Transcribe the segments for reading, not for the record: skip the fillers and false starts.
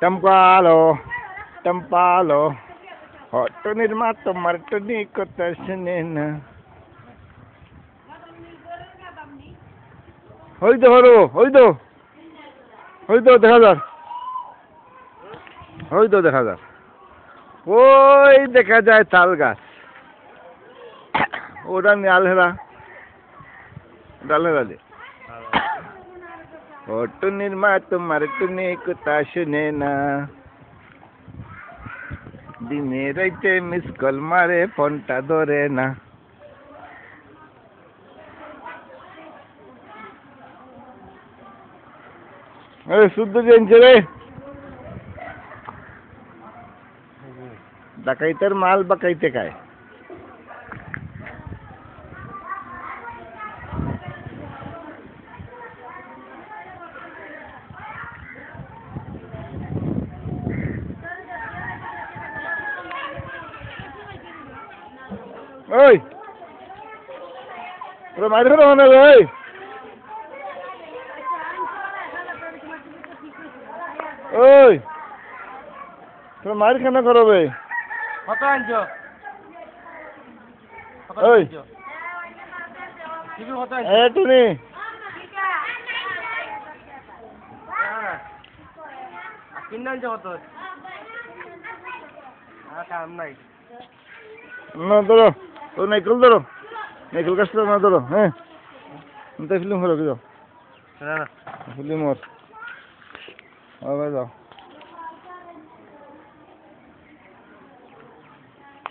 Tampalo, Tampalo, Hotonir mato martoni kota senena. Hoy to, দেখা যাক, ওই তো দেখা যাক, ওই দেখা যায় তাল গাছ, ওটা ডালহেরা যে হোটনির মা তোমার টুনি কথা শুনে না, দিনে রাইতে মিস কল মারে ফোনটা ধরে না। শুদ্ধ জেনছে রে, ডাকাইতের মাল বাকাইতে খায়। ওই তোরা মারি ফেলো মনে হয়, ওই তোরা মারি কেন করবে? কত আনছো? ওই টুনি কিনে আনছো কত? কাম নাই না ধরো, ও নাইকেল ধরো, নাইকেল গাছটা না ধরো। হ্যাঁ তাই ফিল্ম করো কি যাও, ফিল্ম ওর যাও,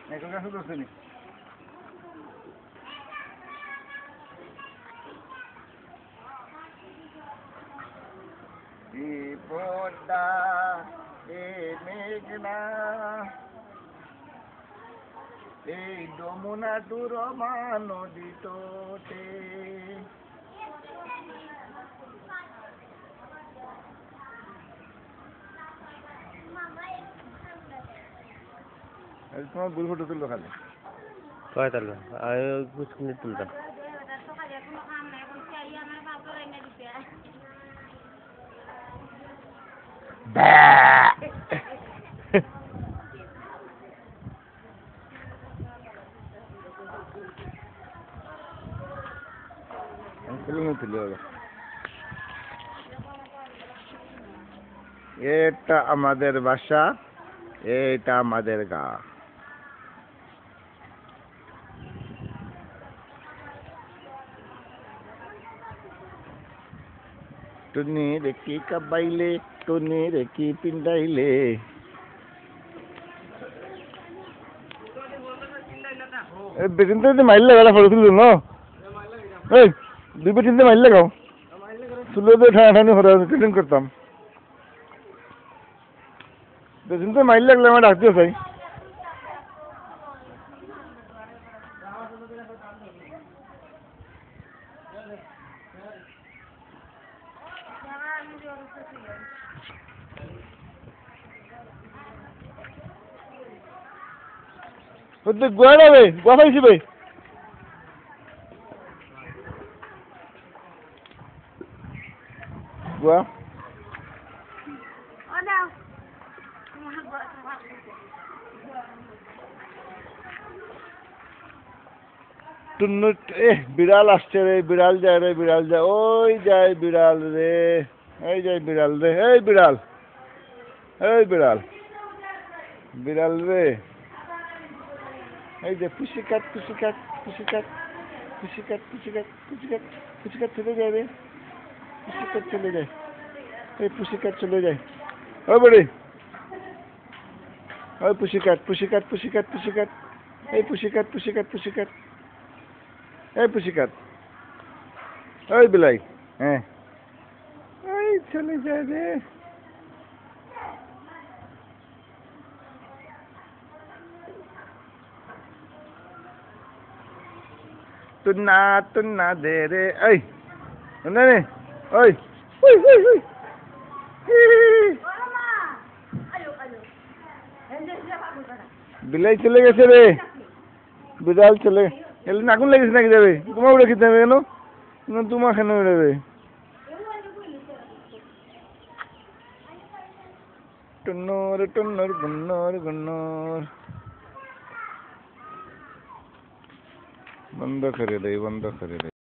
নাইকেল গাছ ধরছে নি। বিপদা এ মেঘনা এই যমুনা দুরমা নদী তোটে, তোমার ভুল ফটো তুললো খালি কয় তুলবে? আমি কুচকুনি তুলতাম। এটা আমাদের বাসা, এটা আমাদের গা। টুনি রেখি কাবাইলে, টুনি রেখি পিন্ডাইলে। বেটিনতে মাইলে গাড়া ফটো তুলল ন, এই দুই বেটিনতে মাইলে গাও তুলে তো ঠানি হরা ট্রেনিং করতাম। বেটিনতে মাইল লাগলে আমার ডাক দিও চাই। গোয়া যাবে, গোয়া পাইছি ভাই, গোয়া বিড়াল আসছে রে, বিড়াল যায় রে, বিড়াল যায়, ওই যায় বিড়াল রে, এই যায় বিড়াল রে, এই বিড়াল, এই বিড়াল, বিড়াল রে, এই যে পুষিকাট পুষিকাট পুষিকাট পুষিকাট পুষিকাট পুষিকাট পুষিকাট চলে যায় রে, পুষিকাট চলে যায়, এই পুষিকাট চলে যায়। ও বড়ি, ওই পুষিকাট পুষিকাট পুষিকাট পুষিকাট, এই পুষিকাট পুষিকাট পুষিকাট, এই পুষিকাট, ওই বিলাই, হ্যাঁ ওই চলে যায় রে। তুন্না দে রে, এই না রে, ওই ওই ওই ওই বিলাই চলে গেছে রে, বিড়াল চলে গেলে আগুন লেগেছে নাকি যাবে, তোমার উড়ে খেতে হবে কেন, তোমার কেন উড়াবে? टुन्नूर टुन्नूर गुन्नूर गुन्नूर बंद करे दे